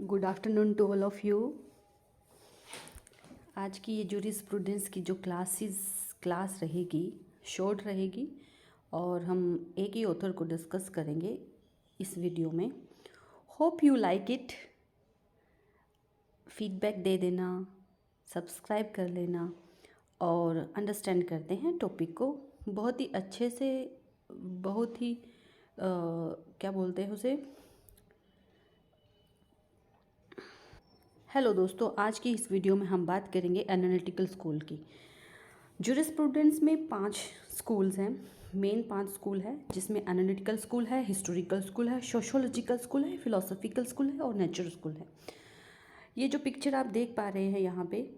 Good afternoon to all of you. आज की ये जूरिस्प्रूडेंस की जो क्लास रहेगी, शॉर्ट रहेगी और हम एक ही ऑथर को डिस्कस करेंगे इस वीडियो में। Hope you like it. Feedback दे देना, सब्सक्राइब कर लेना और अंडरस्टैंड करते हैं टॉपिक को बहुत ही अच्छे से, बहुत ही क्या बोलते हैं उसे। हेलो दोस्तों, आज की इस वीडियो में हम बात करेंगे एनालिटिकल स्कूल की। जूरिस्प्रूडेंस में 5 स्कूल्स हैं, मेन 5 स्कूल है, जिसमें एनालिटिकल स्कूल है, हिस्टोरिकल स्कूल है, सोशियोलॉजिकल स्कूल है, फिलोसॉफिकल स्कूल है और नेचुरल स्कूल है। ये जो पिक्चर आप देख पा रहे हैं यहाँ पे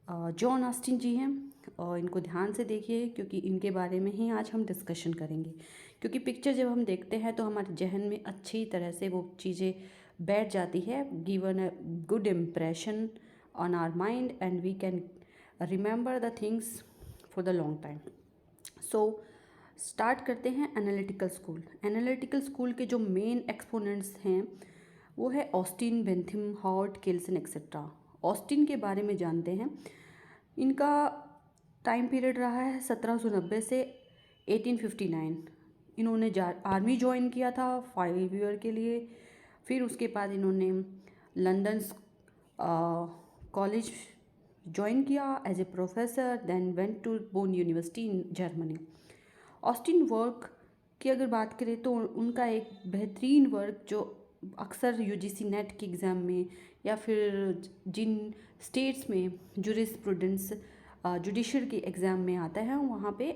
जॉन ऑस्टिन जी हैं और इनको ध्यान से देखिए क्योंकि इनके बारे में ही आज हम डिस्कशन करेंगे। क्योंकि पिक्चर जब हम देखते हैं तो हमारे जहन में अच्छी तरह से वो चीज़ें बैठ जाती है, given a good impression on our mind and we can remember the things for the long time. So start करते हैं एनालिटिकल स्कूल। एनालिटिकल स्कूल के जो मेन एक्सपोनेंट्स हैं वो है Austin, Bentham, Hart, Kelsen etcetera. Austin के बारे में जानते हैं। इनका टाइम पीरियड रहा है 1790 से 1859। इन्होंने आर्मी ज्वाइन किया था 5 ईयर के लिए। फिर उसके बाद इन्होंने लंदन कॉलेज ज्वाइन किया as a professor, then went to Bonn university in Germany. Austin work की अगर बात करें तो उनका एक बेहतरीन वर्क जो अक्सर यूजीसी नेट के एग्ज़ाम में या फिर जिन स्टेट्स में जूरिस्प्रूडेंस जुडिशल के एग्ज़ाम में आता है वहाँ पे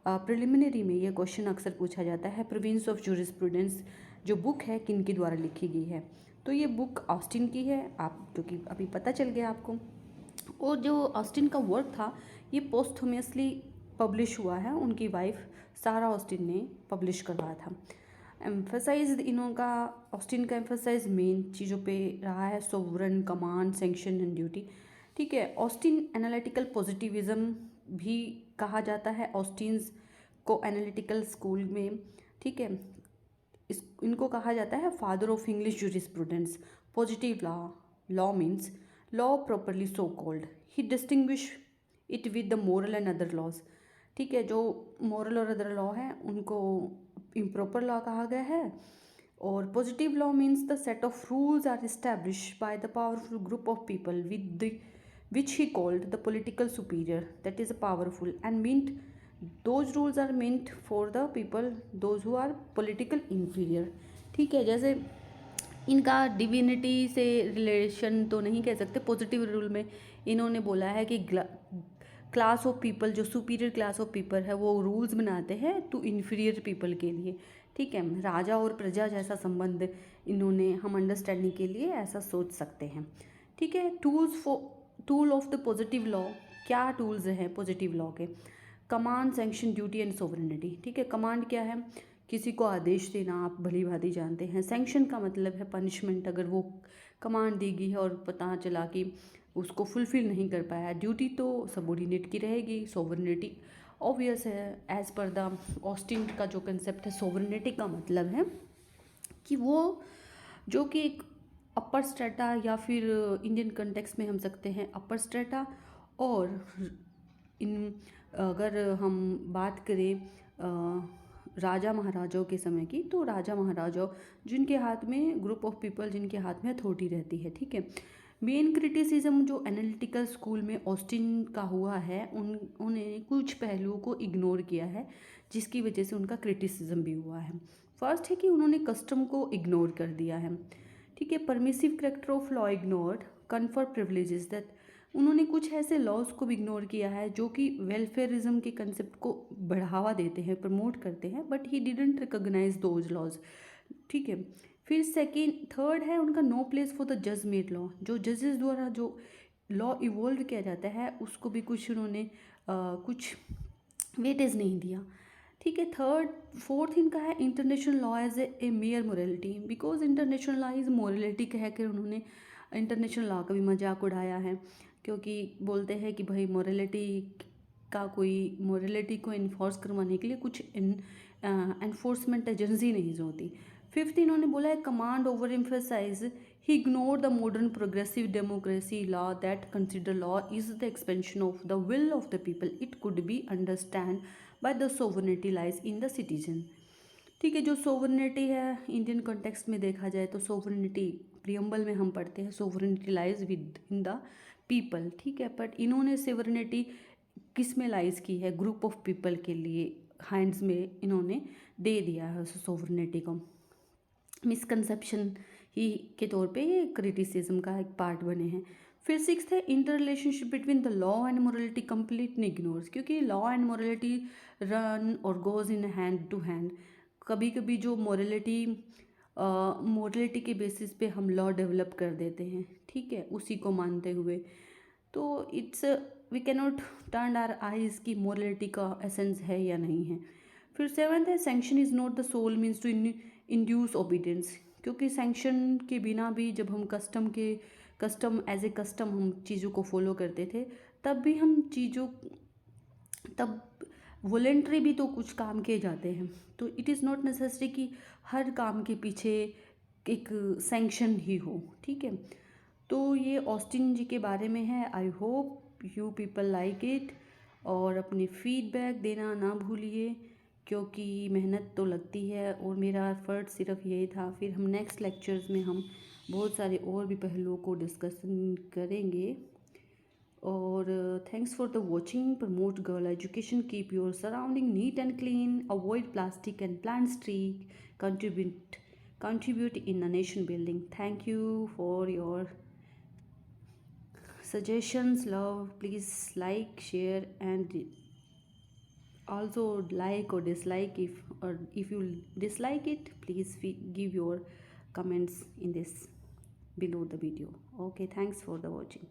प्रिलिमिनरी में ये क्वेश्चन अक्सर पूछा जाता है, प्रोविंस ऑफ जूरिस्प्रूडेंस जो बुक है किन के द्वारा लिखी गई है। तो ये बुक ऑस्टिन की है, आप क्योंकि अभी पता चल गया आपको। और जो ऑस्टिन का वर्क था ये पोस्टह्यूमसली पब्लिश हुआ है, उनकी वाइफ सारा ऑस्टिन ने पब्लिश करवाया था। एम्फेसाइज इन्हों का ऑस्टिन का एम्फेसाइज मेन चीज़ों पे रहा है, sovereign, command, sanction and duty. ठीक है, ऑस्टिन एनालिटिकल पॉजिटिविज्म भी कहा जाता है ऑस्टिन्स को एनालिटिकल स्कूल में। ठीक है, इनको कहा जाता है father of English jurisprudence. Positive law means law properly so called, he distinguish it with the moral and other laws. ठीक है, जो मोरल और अदर लॉ है उनको इम्प्रॉपर लॉ कहा गया है। और positive law means the set of rules are establish by the powerful group of people with the which he called the political superior, that is powerful, and meant those rules are meant for the people those who are political inferior। ठीक है, जैसे इनका divinity से relation तो नहीं कह सकते, positive rule में इन्होंने बोला है कि क्लास ऑफ पीपल, जो सुपीरियर क्लास ऑफ पीपल है वो रूल्स बनाते हैं टू इन्फीरियर पीपल के लिए। ठीक है, राजा और प्रजा जैसा संबंध इन्होंने हम अंडरस्टैंडिंग के लिए ऐसा सोच सकते हैं। ठीक है, tool of the positive law, क्या टूल्स हैं पॉजिटिव लॉ के? Command, sanction, duty and sovereignty. ठीक है, कमांड क्या है? किसी को आदेश देना, आप भली भांति जानते हैं। सैंक्शन का मतलब है पनिशमेंट, अगर वो कमांड दी गई है और पता चला कि उसको फुलफिल नहीं कर पाया। ड्यूटी तो सबॉर्डिनेट की रहेगी। सोवरेनिटी ऑब्वियस है, एज पर द ऑस्टिन का जो कंसेप्ट है, सोवरेनिटी का मतलब है कि वो जो कि एक अपर स्ट्रेटा या फिर इंडियन कंटेक्स्ट में हम सकते हैं अपर स्ट्रेटा। और इन अगर हम बात करें राजा महाराजाओं के समय की, तो राजा महाराजाओं जिनके हाथ में, ग्रुप ऑफ पीपल जिनके हाथ में अथॉरिटी रहती है। ठीक है, मेन क्रिटिसिज्म जो एनालिटिकल स्कूल में ऑस्टिन का हुआ है, उन्होंने कुछ पहलुओं को इग्नोर किया है जिसकी वजह से उनका क्रिटिसिज्म भी हुआ है। फर्स्ट है कि उन्होंने कस्टम को इग्नोर कर दिया है। ठीक है, permissive character of law ignored, confer privileges, that उन्होंने कुछ ऐसे लॉज को भी इग्नोर किया है जो कि वेलफेयरिज्म के कंसेप्ट को बढ़ावा देते हैं, प्रमोट करते हैं, but he didn't recognize those laws. ठीक है, फिर थर्ड है उनका नो प्लेस फॉर द जज मेड लॉ, जो जजेस द्वारा जो लॉ इवॉल्व किया जाता है उसको भी कुछ उन्होंने कुछ वेटेज नहीं दिया। ठीक है, फोर्थ इनका है international law as a mere morality, because international law is morality कह कर उन्होंने इंटरनेशनल लॉ का भी मजाक उड़ाया है, क्योंकि बोलते हैं कि भाई मोरलिटी को इन्फोर्स करवाने के लिए कुछ एनफोर्समेंट एजेंसी नहीं होती। फिफ्थ इन्होंने बोला है command over emphasize he ignore the modern progressive democracy law that consider law is the expansion of the will of the people it could be understand by the sovereignty lies in the citizen. ठीक है, जो sovereignty है Indian context में देखा जाए तो sovereignty preamble में हम पढ़ते हैं sovereignty lies with in the people. ठीक है, बट इन्होंने सोवरेनिटी किस में लाइज की है, ग्रुप ऑफ पीपल के लिए हैंड्स में इन्होंने दे दिया है उस सोवरेनिटी को। मिसकंसेप्शन ही के तौर पे ये क्रिटिसिज्म का एक पार्ट बने हैं। फिर सिक्स्थ है inter relationship between the law and morality completely ignores, क्योंकि लॉ एंड मोरलिटी रन और goes in hand to hand. कभी कभी जो मोरलिटी के बेसिस पे हम लॉ डेवलप कर देते हैं, ठीक है, उसी को मानते हुए। तो it's we can not turn our eyes की मोरलिटी का एसेंस है या नहीं है। फिर सेवन्थ है sanction is not the sole means to induce obedience, क्योंकि सैंक्शन के बिना भी जब हम कस्टम एज ए कस्टम हम चीज़ों को फॉलो करते थे, तब भी हम तब वॉलेंट्री भी तो कुछ काम किए जाते हैं। तो इट इज़ नॉट नेसेसरी कि हर काम के पीछे एक सैंक्शन ही हो। ठीक है, तो ये ऑस्टिन जी के बारे में है। I hope you people like it, और अपनी फीडबैक देना ना भूलिए, क्योंकि मेहनत तो लगती है और मेरा एफर्ट सिर्फ यही था। फिर हम नेक्स्ट लेक्चर्स में हम बहुत सारे और भी पहलुओं को डिस्कशन करेंगे। और thanks for the watching. Promote girl education, keep your surrounding neat and clean, avoid plastic and plant tree, contribute in a nation building. Thank you for your suggestions, love. Please like, share, and also like or dislike. If you dislike it, please give your comments in this below the video. Okay, thanks for the watching.